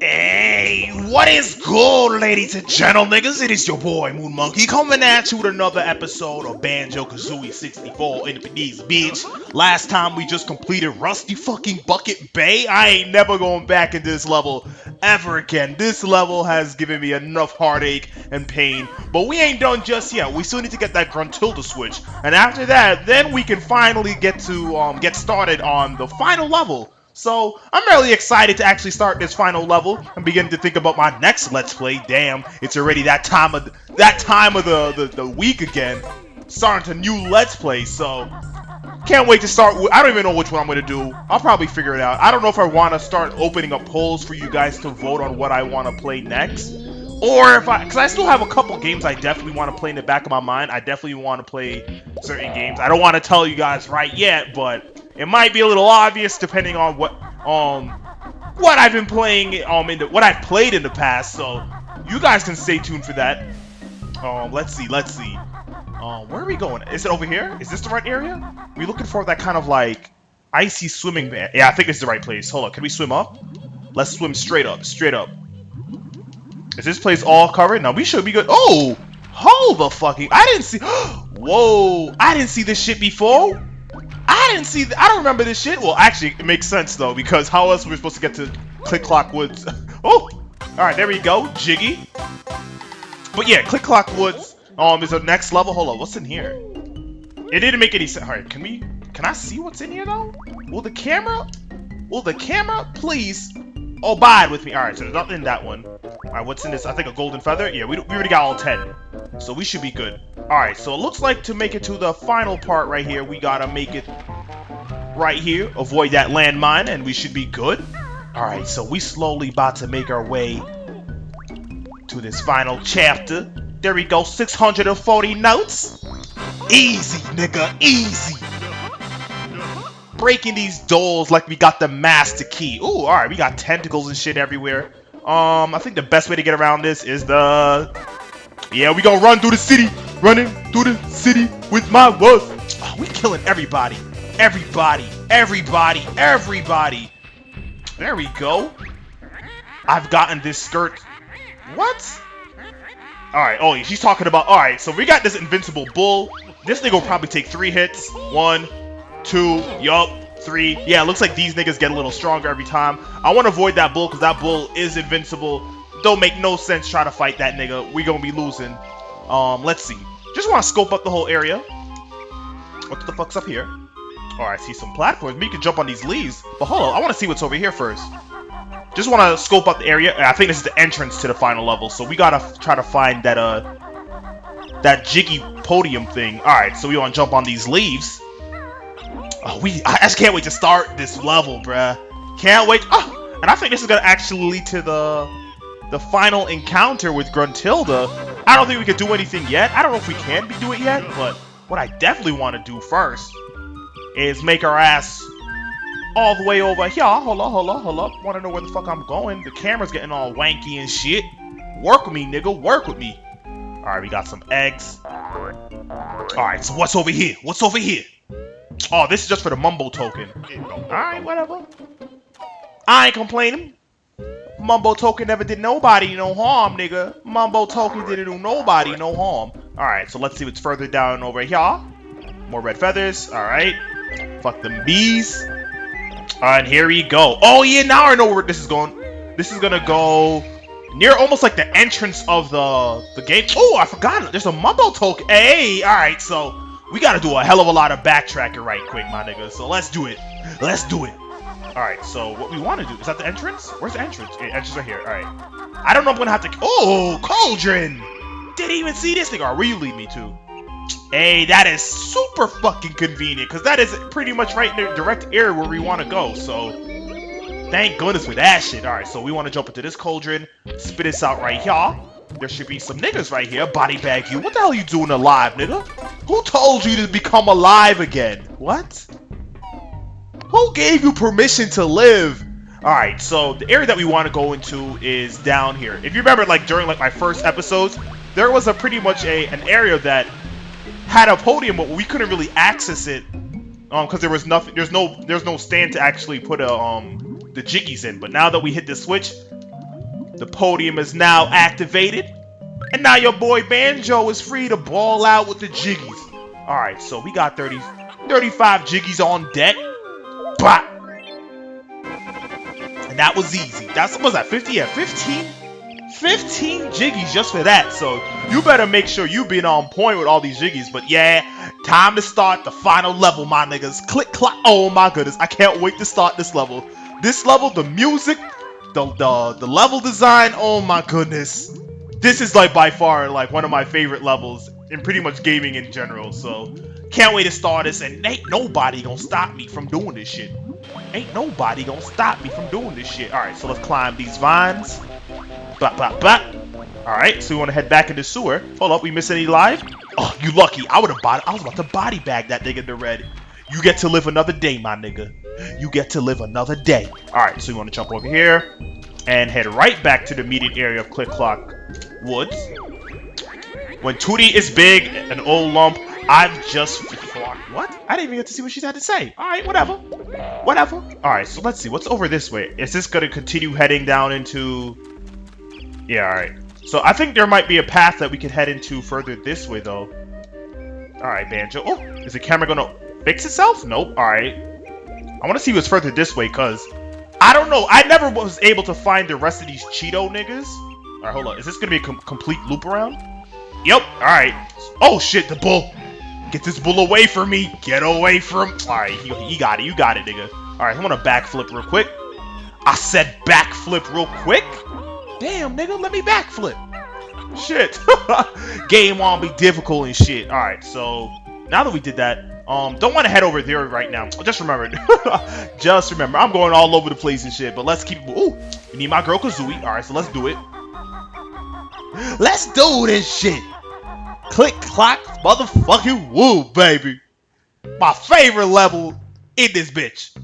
Hey, what is good, ladies and gentlemen? It is your boy MoonMonkey coming at you with another episode of Banjo-Kazooie 64 in the Beneath Beach. Last time we just completed Rusty fucking Bucket Bay. I ain't never going back in this level ever again. This level has given me enough heartache and pain, but we ain't done just yet. We still need to get that Gruntilda switch, and after that, then we can finally get started on the final level. So, I'm really excited to actually start this final level and begin to think about my next Let's Play. Damn, it's already that time of the week again. Starting to new Let's Play, so can't wait to start. I don't even know which one I'm going to do. I'll probably figure it out. I don't know if I want to start opening up polls for you guys to vote on what I want to play next. Or if because I still have a couple games I definitely want to play in the back of my mind. I definitely want to play certain games. I don't want to tell you guys right yet, but it might be a little obvious depending on what I've been playing what I've played in the past. So you guys can stay tuned for that. Let's see. Where are we going? Is it over here? Is this the right area? We're looking for that kind of like icy swimming van. Yeah, I think this is the right place. Hold on, can we swim up? Let's swim straight up. Is this place all covered? No, we should be good. Oh, hold the fucking! I didn't see. Whoa, I didn't see this shit before. I don't remember this shit. Well, actually, it makes sense though, because how else were we supposed to get to Click Clock Woods? Oh, all right, there we go, Jiggy. But yeah, Click Clock Woods is the next level. Hold on, what's in here? It didn't make any sense. All right, can I see what's in here though? Will the camera please abide with me? All right, so there's nothing in that one. All right, what's in this? I think a golden feather. Yeah, we already got all 10, so we should be good. All right, so it looks like to make it to the final part right here, we gotta make it right here, avoid that landmine, and we should be good. All right, so we slowly about to make our way to this final chapter. There we go, 640 notes. Easy, nigga, easy. Breaking these doors like we got the master key. Ooh, all right, we got tentacles and shit everywhere. I think the best way to get around this is yeah, we gonna run through the city. Running through the city with my wolf. Oh, we killing everybody. Everybody. There we go. I've gotten this skirt. What? Alright, oh, she's talking about... Alright, so we got this invincible bull. This nigga will probably take 3 hits. 1, 2, yup, 3. Yeah, it looks like these niggas get a little stronger every time. I want to avoid that bull because that bull is invincible. Don't make no sense try to fight that nigga. We gonna be losing. Let's see. Just want to scope up the whole area. What the fuck's up here? Oh, I see some platforms. Maybe you can jump on these leaves. But hold on, I want to see what's over here first. Just want to scope up the area. I think this is the entrance to the final level. So we gotta try to find that jiggy podium thing. All right, so we want to jump on these leaves. Oh, I just can't wait to start this level, bruh. Can't wait. Oh, and I think this is gonna actually lead to the final encounter with Gruntilda. I don't think we can do anything yet. I don't know if we can do it yet, but what I definitely want to do first is make our ass all the way over here. Hold up. Want to know where the fuck I'm going? The camera's getting all wanky and shit. Work with me, nigga. Work with me. All right, we got some eggs. All right, so what's over here? Oh, this is just for the Mumbo token. All right, whatever. I ain't complaining. Mumbo token never did nobody no harm, nigga. Mumbo token didn't do nobody no harm. Alright, so let's see what's further down over here. More red feathers. Alright. Fuck them bees. And here we go. Oh yeah, now I know where this is going. This is gonna go near almost like the entrance of the gate. Oh, I forgot. There's a Mumbo token. Hey, alright, so we gotta do a hell of a lot of backtracking right quick, my nigga. So let's do it. Alright, so what we want to do, is that the entrance? Where's the entrance? Yeah, entrance right here, alright. I don't know if I'm gonna have to... Oh, cauldron! Didn't even see this thing. Alright, where you lead me to? Hey, that is super fucking convenient, because that is pretty much right in the direct area where we want to go, so... Thank goodness for that shit. Alright, so we want to jump into this cauldron, spit this out right here. There should be some niggas right here, body bag you. What the hell are you doing alive, nigga? Who told you to become alive again? What? Who gave you permission to live? Alright, so the area that we want to go into is down here. If you remember, like, during, like, my first episodes, there was pretty much an area that had a podium, but we couldn't really access it, because there was nothing, there's no stand to actually put the jiggies in. But now that we hit the switch, The podium is now activated. And now your boy Banjo is free to ball out with the jiggies. Alright, so we got 35 jiggies on deck. Bah! And that was easy. What was that, 50? Yeah, 15 jiggies just for that. So you better make sure you being on point with all these jiggies. But yeah, time to start the final level, my niggas. Click, clack. Oh my goodness, I can't wait to start this level. This level, the music, the level design. Oh my goodness, this is like by far like one of my favorite levels in pretty much gaming in general. So can't wait to start this, and ain't nobody gonna stop me from doing this shit. Ain't nobody gonna stop me from doing this shit. Alright, so let's climb these vines. Blah, blah, blah. Alright, so we want to head back in the sewer. Hold up, we miss any live? Oh, you lucky. I was about to body bag that nigga in the red. You get to live another day, my nigga. You get to live another day. Alright, so we want to jump over here and head right back to the immediate area of Click Clock Woods. When Tootie is big, an old lump, I've just... What? I didn't even get to see what she had to say. Alright, whatever. Whatever. Alright, so let's see. What's over this way? Is this going to continue heading down into... Yeah, alright. So I think there might be a path that we could head into further this way, though. Alright, Banjo. Oh, is the camera going to fix itself? Nope. Alright. I want to see what's further this way, because... I don't know. I never was able to find the rest of these Cheeto niggas. Alright, hold on. Is this going to be a complete loop around? Yep. Alright. Oh, shit. The bull. Get this bull away from me. Get away from... Alright, he got it. You got it, nigga. Alright, I'm gonna backflip real quick. I said backflip real quick? Damn, nigga, let me backflip. Shit. Game won't be difficult and shit. Alright, so... Now that we did that, don't want to head over there right now. Just remember. Just remember. I'm going all over the place and shit, but let's keep... Ooh, we need my girl Kazooie. Alright, so let's do it. Let's do this shit. Click, clack, motherfucking woo, baby. My favorite level in this bitch.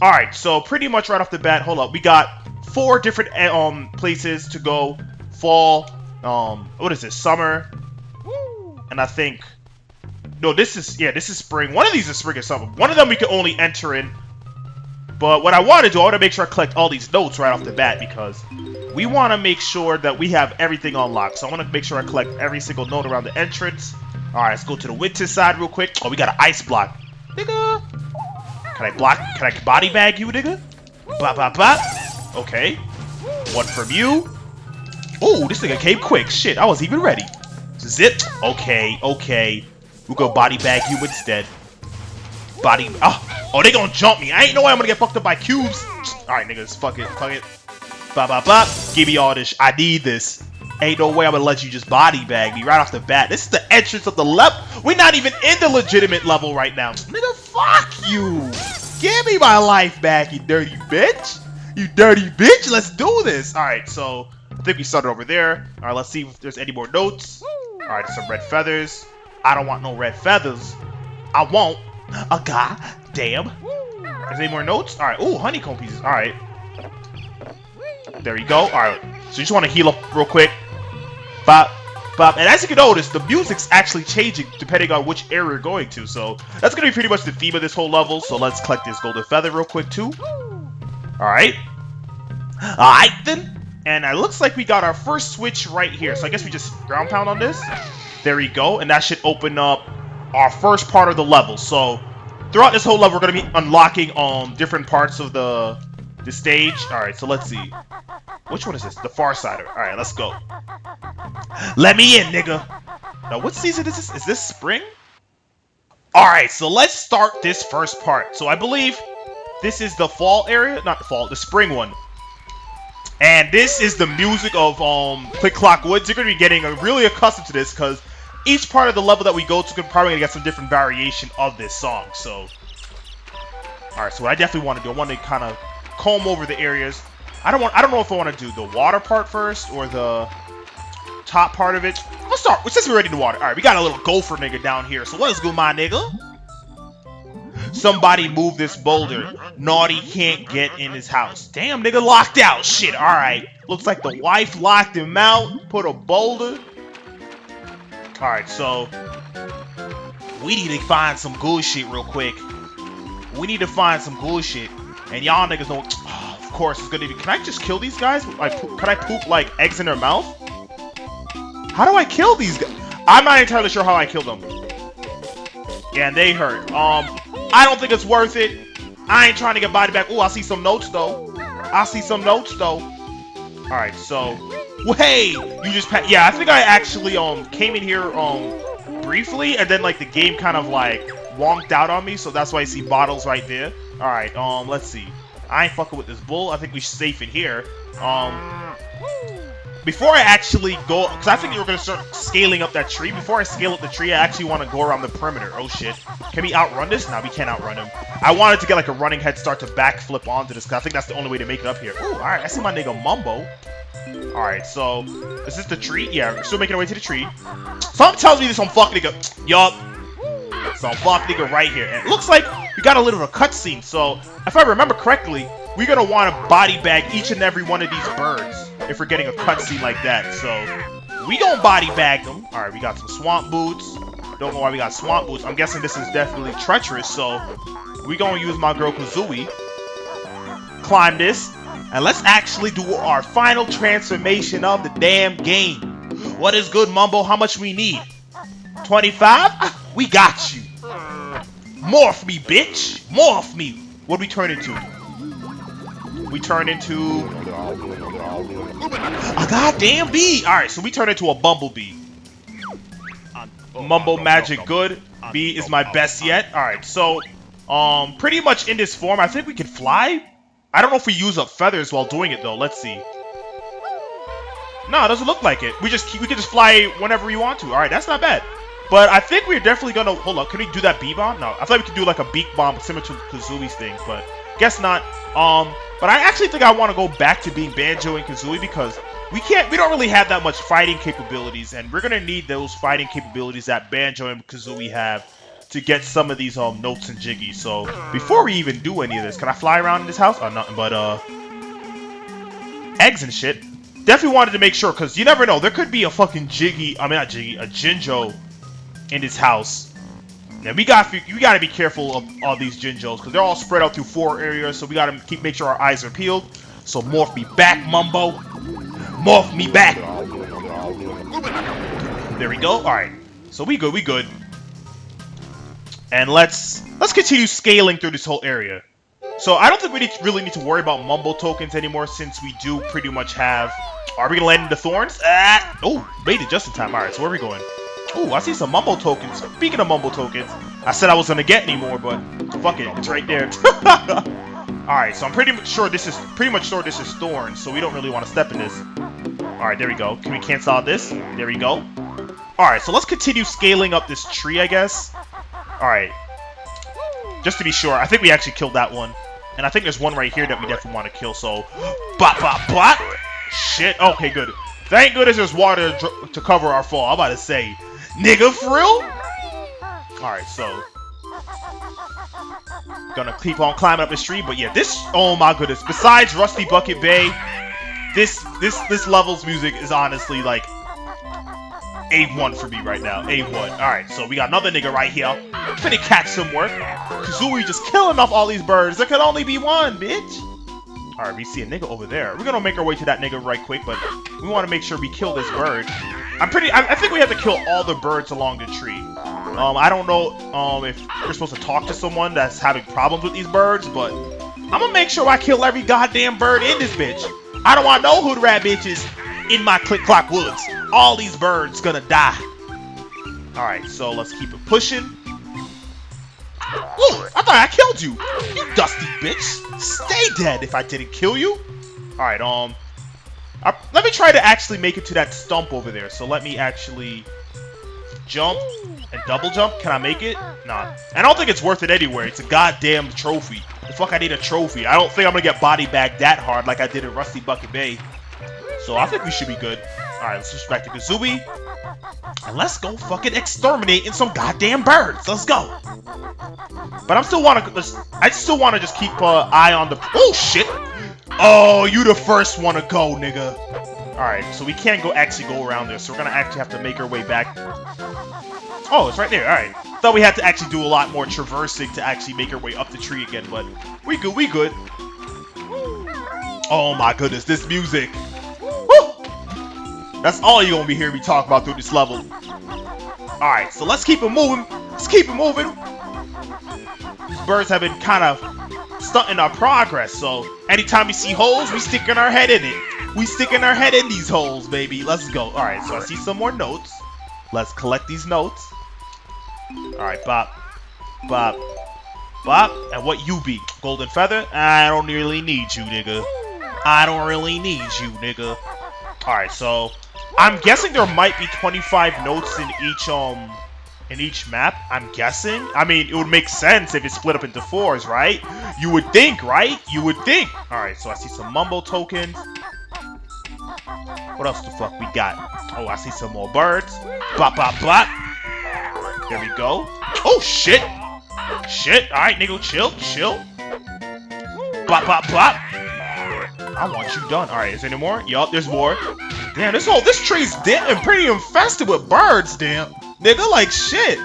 Alright, so pretty much right off the bat, hold up. We got 4 different places to go. Fall, what is this? Summer. And I think... No, this is spring. One of these is spring or something. One of them we can only enter in. But what I want to do, I want to make sure I collect all these notes right off the bat, because we want to make sure that we have everything unlocked. So I want to make sure I collect every single note around the entrance. Alright, let's go to the winter side real quick. Oh, we got an ice block. Nigga. Can I body bag you, nigga? Blah, blah, blah. Okay. One from you. Oh, this nigga came quick. Shit, I wasn't even ready. Zip. Okay, okay. We'll go body bag you instead. Body. Oh, they gonna jump me. I ain't no way I'm gonna get fucked up by cubes. Alright, niggas. Fuck it. Fuck it. Blah, blah, blah. Give me all this. I need this. Ain't no way I'm gonna let you just body bag me right off the bat. This is the entrance of the level. We're not even in the legitimate level right now. Nigga, fuck you. Give me my life back, you dirty bitch. You dirty bitch. Let's do this. Alright, so I think we started over there. Alright, let's see if there's any more notes. Alright, some red feathers. I don't want no red feathers. I want a goddamn. Is there any more notes? Alright, ooh, honeycomb pieces. Alright. There we go. Alright. So you just want to heal up real quick. Bop, bop. And as you can notice, the music's actually changing depending on which area you're going to. So that's going to be pretty much the theme of this whole level. So let's collect this golden feather real quick too. Alright. Alright then. And it looks like we got our first switch right here. So I guess we just ground pound on this. There we go. And that should open up our first part of the level. So throughout this whole level, we're going to be unlocking different parts of the stage. Alright, so let's see. Which one is this? The far side. Alright, let's go. Let me in, nigga. Now, what season is this? Is this spring? Alright, so let's start this first part. So I believe this is the fall area. Not the fall, the spring one. And this is the music of Click Clock Woods. You're going to be getting really accustomed to this, because each part of the level that we go to, we're probably going to get some different variation of this song. So, alright, so what I definitely want to do, I want to kind of comb over the areas. I don't know if I want to do the water part first or the top part of it. Let's start. Since we're ready in the water. Alright, we got a little gopher nigga down here. So what is good, my nigga? Somebody move this boulder. Naughty can't get in his house. Damn, nigga locked out. Shit, alright. Looks like the wife locked him out. Put a boulder. Alright, so we need to find some good shit real quick. We need to find some good shit. And y'all niggas don't... Oh, course, it's gonna be... Can I just kill these guys? Like, can I poop, like, eggs in their mouth? How do I kill these guys? I'm not entirely sure how I kill them. Yeah, and they hurt. I don't think it's worth it. I ain't trying to get body back. Ooh, I see some notes, though. I see some notes, though. Alright, so... Hey! You just... Yeah, I think I actually, came in here, briefly, and then, like, the game kind of, like, wonked out on me, so that's why I see bottles right there. Alright, let's see. I ain't fucking with this bull. I think we're safe in here. Before I actually go, because I think you're going to start scaling up that tree. Before I scale up the tree, I actually want to go around the perimeter. Oh, shit. Can we outrun this? No, we can't outrun him. I wanted to get, like, a running head start to backflip onto this, because I think that's the only way to make it up here. Ooh, alright. I see my nigga Mumbo. Alright, so, is this the tree? Yeah, we're still making our way to the tree. Something tells me there's some fuck nigga. Yup. Some fuck nigga right here. And it looks like we got a little of a cutscene, so, if I remember correctly, we're going to want to body bag each and every one of these birds if we're getting a cutscene like that. So, we gonna body bag them. Alright, we got some swamp boots. Don't know why we got swamp boots. I'm guessing this is definitely treacherous, so we gonna use my girl Kazooie. Climb this. And let's actually do our final transformation of the damn game. What is good, Mumbo? How much we need? 25? We got you. Morph me, bitch. Morph me. What do we turn into? We turn into a goddamn bee. Alright, so we turn into a bumblebee. Mumbo magic good. Bee is my best yet. Alright, so pretty much in this form, I think we can fly. I don't know if we use up feathers while doing it though. Let's see. No, it doesn't look like it. We can just fly whenever we want to. Alright, that's not bad. But I think we're definitely gonna hold up. Can we do that bee bomb? No, I thought we could do like a beak bomb similar to Kazooie's thing, but guess not. But I actually think I want to go back to being Banjo and Kazooie because we don't really have that much fighting capabilities, and we're gonna need those fighting capabilities that Banjo and Kazooie have to get some of these notes and jiggies. So before we even do any of this, can I fly around in this house? Oh, nothing but eggs and shit. Definitely wanted to make sure because you never know. There could be a fucking jiggy. I mean not jiggy, a Jinjo in this house. Now we gotta be careful of all these Jinjos because they're all spread out through 4 areas. So we gotta make sure our eyes are peeled. So morph me back, Mumbo. Morph me back. There we go. All right. So we good. And let's continue scaling through this whole area. So I don't think we really need to worry about Mumbo tokens anymore since we do pretty much have. Are we gonna land in the thorns? Oh, made it just in time. All right. So where are we going? Oh, I see some Mumbo tokens. Speaking of Mumbo tokens, I said I wasn't gonna get any more, but fuck it, it's right there. Alright, so I'm pretty much sure this is thorns, so we don't really want to step in this. Alright, there we go. Can we cancel out this? There we go. Alright, so let's continue scaling up this tree, I guess. Alright. Just to be sure, I think we actually killed that one. And I think there's one right here that we definitely want to kill, so... Bop, bop, bop! Shit, okay, good. Thank goodness there's water to cover our fall. I'm about to say... Nigga, for real? Alright, so... Gonna keep on climbing up this tree, but yeah, this... Oh my goodness. Besides Rusty Bucket Bay, this level's music is honestly, like... A1 for me right now. A1. Alright, so we got another nigga right here. Finna catch some work. Kazooie just killing off all these birds. There could only be one, bitch. Alright, we see a nigga over there. We're gonna make our way to that nigga right quick, but we want to make sure we kill this bird. I think we have to kill all the birds along the tree. I don't know if we're supposed to talk to someone that's having problems with these birds, but I'm gonna make sure I kill every goddamn bird in this bitch. I don't want no hood rat bitches in my click clock woods. All these birds gonna die. Alright, so let's keep it pushing. Ooh, I thought I killed you. You dusty bitch. Stay dead if I didn't kill you. Alright, let me try to actually make it to that stump over there. So let me actually jump and double jump. Can I make it? Nah. I don't think it's worth it anywhere. It's a goddamn trophy. The fuck I need a trophy. I don't think I'm gonna get body bagged that hard like I did in Rusty Bucket Bay. So I think we should be good. Alright, let's switch back to Kazooie. And let's go fucking exterminating some goddamn birds. Let's go. But I still want to just keep an eye on the... Oh, shit. Oh, you the first one to go, nigga. Alright, so we can't actually go around there. So we're going to actually have to make our way back. Oh, it's right there. Alright. Thought we had to actually do a lot more traversing to actually make our way up the tree again. But we good. Oh my goodness, this music. Woo! That's all you're gonna be hearing me talk about through this level. Alright, so let's keep it moving. Let's keep it moving. These birds have been kind of stunting our progress, so anytime we see holes, we sticking our head in it. We sticking our head in these holes, baby. Let's go. Alright, so I see some more notes. Let's collect these notes. Alright, bop. Bop. Bop. And what you be? Golden feather? I don't really need you, nigga. I don't really need you, nigga. Alright, so I'm guessing there might be 25 notes in each map. I'm guessing. I mean, it would make sense if it's split up into 4s, right? You would think, right? You would think. Alright, so I see some mumbo tokens. What else the fuck we got? Oh, I see some more birds. Bop, bop, bop. There we go. Oh, shit. Shit. Alright, nigga, chill, chill. Bop, bop, bop. I want you done. Alright, is there any more? Yup, there's more. Damn, this tree's damn pretty infested with birds, damn. Nigga, like shit.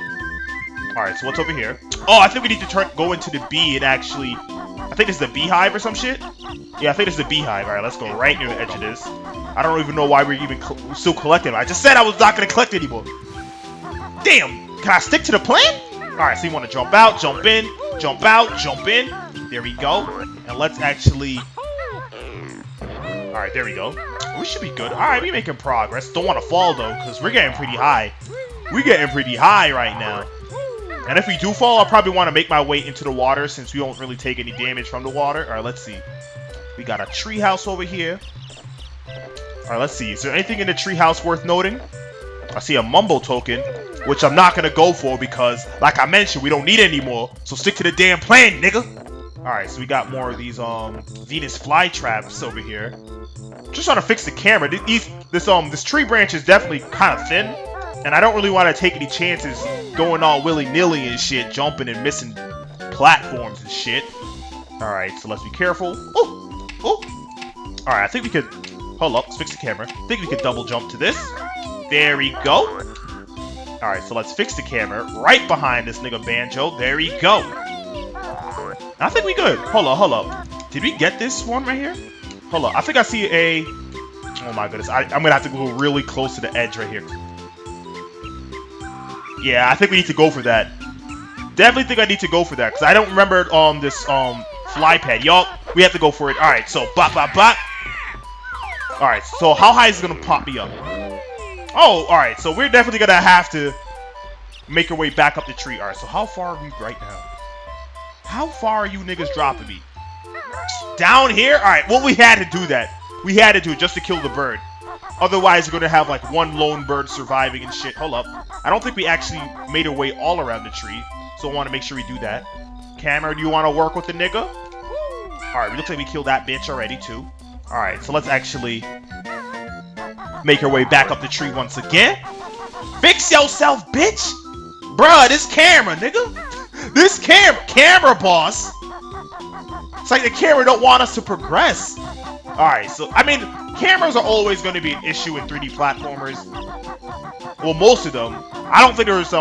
Alright, so what's over here? Oh, I think we need to go into the bee and actually... I think this is the beehive or some shit. Yeah, I think this is the beehive. Alright, let's go right near the edge of this. I don't even know why we're even still collecting. I just said I was not going to collect anymore. Damn, can I stick to the plan? Alright, so you want to jump out, jump in, jump out, jump in. There we go. And let's actually... Alright, there we go. We should be good. Alright, we're making progress. Don't want to fall, though, because we're getting pretty high. We're getting pretty high right now. And if we do fall, I'll probably want to make my way into the water, since we don't really take any damage from the water. Alright, let's see. We got a tree house over here. Alright, let's see. Is there anything in the tree house worth noting? I see a mumbo token, which I'm not going to go for because, like I mentioned, we don't need any more. So stick to the damn plan, nigga. Alright, so we got more of these Venus flytraps over here. Just trying to fix the camera. This tree branch is definitely kind of thin, and I don't really want to take any chances going all willy-nilly and shit, jumping and missing platforms and shit. Alright, so let's be careful. Oh! Oh! Alright, I think we could... Hold up, let's fix the camera. I think we could double jump to this. There we go. Alright, so let's fix the camera right behind this nigga Banjo. There we go. I think we good. Hold up. Did we get this one right here? Hold up. I think I see a... Oh my goodness. I'm going to have to go really close to the edge right here. Yeah, I think we need to go for that. Definitely think I need to go for that, because I don't remember this fly pad. Yup, we have to go for it. Alright, so bop, bop, bop. Alright, so how high is it going to pop me up? Oh, alright, so we're definitely going to have to make our way back up the tree. Alright, so how far are we right now? How far are you niggas dropping me? Down here? Alright, well, we had to do that. We had to do it just to kill the bird. Otherwise, we're going to have, like, one lone bird surviving and shit. Hold up. I don't think we actually made our way all around the tree. So I want to make sure we do that. Camera, do you want to work with the nigga? Alright, it looks like we killed that bitch already, too. Alright, so let's actually make our way back up the tree once again. Fix yourself, bitch! Bruh, this camera, nigga! This camera boss! It's like the camera don't want us to progress. Alright, so, I mean, cameras are always going to be an issue in 3D platformers. Well, most of them. I don't think there's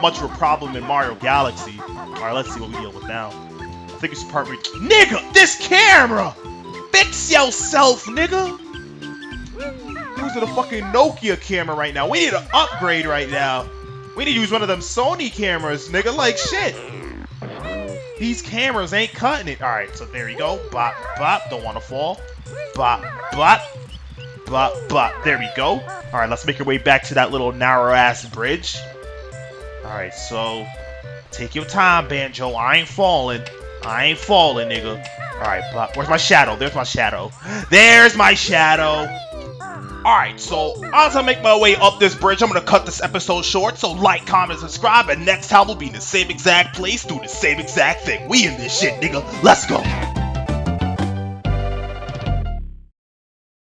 much of a problem in Mario Galaxy. Alright, let's see what we deal with now. I think it's the part where... Nigga, this camera! Fix yourself, nigga! Using a fucking Nokia camera right now. We need an upgrade right now. We need to use one of them Sony cameras, nigga, like shit. These cameras ain't cutting it. Alright, so there you go. Bop, bop. Don't want to fall. Bop, bop. Bop, bop. There we go. Alright, let's make our way back to that little narrow-ass bridge. Alright, so... Take your time, Banjo. I ain't falling. I ain't falling, nigga. Alright, bop. Where's my shadow? There's my shadow. There's my shadow. Alright, so as I make my way up this bridge, I'm going to cut this episode short. So like, comment, subscribe, and next time we'll be in the same exact place doing the same exact thing. We in this shit, nigga. Let's go.